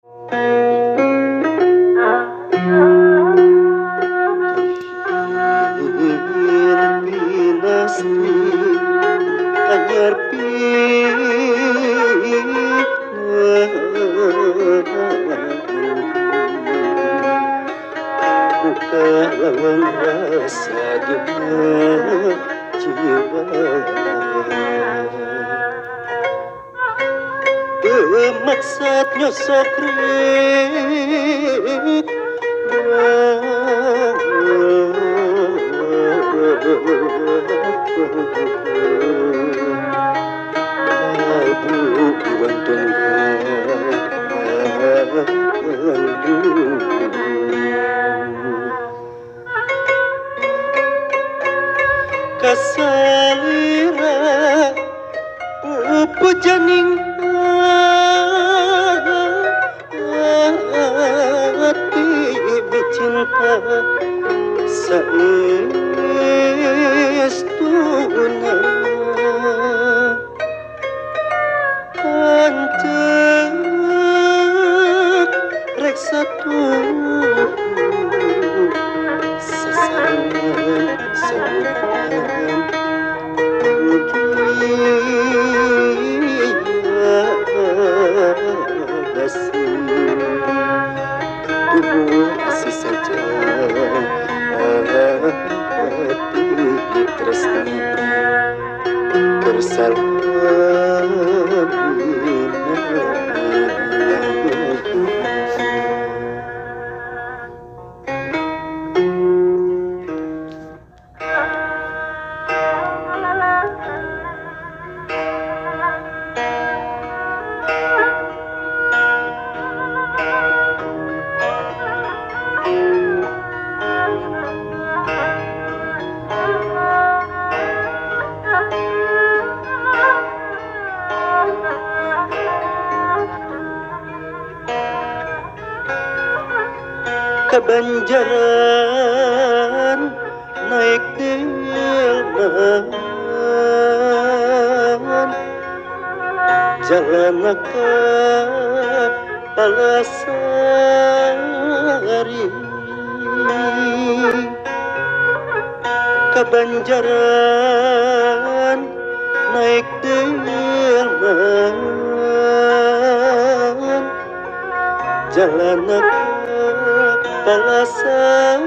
Anyar buka lawang rasa jiwa bermaksud nyosok rik kasalira pujaning hati bicinta saestuna pancet rek satu sasarangan sautan tubuh masih saja hati tresna kebanjaran naik delman jalan ke Palasari kebanjaran naik delman jalan Palasari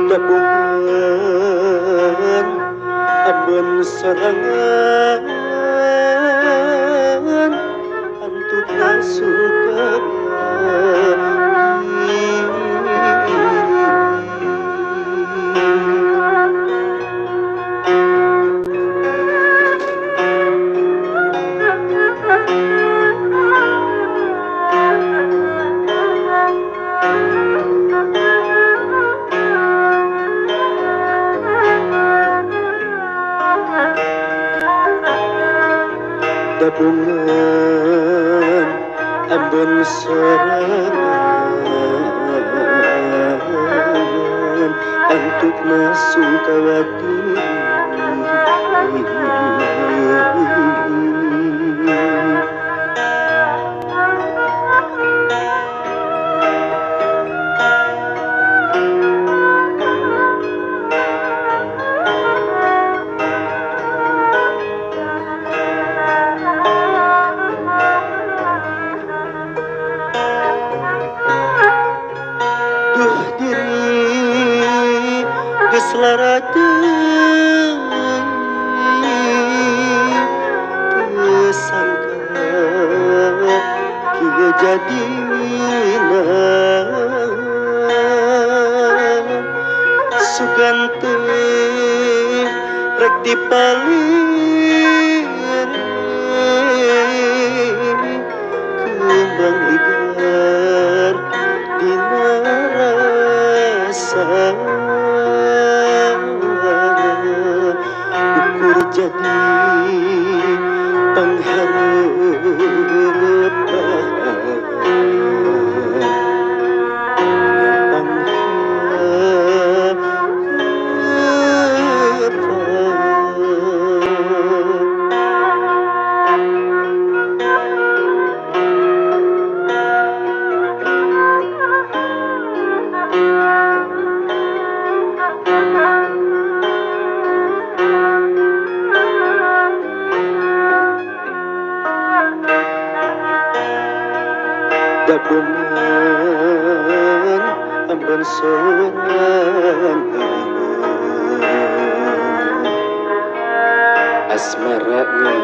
gabungan abon sorangan untuk masuk gabungan ambon sorangan untuk masuk kawati Selarati tersangka kia jadi sugante rek dipalir kembang igar dinarasa jadi dapungan ambon sorangan asmaranya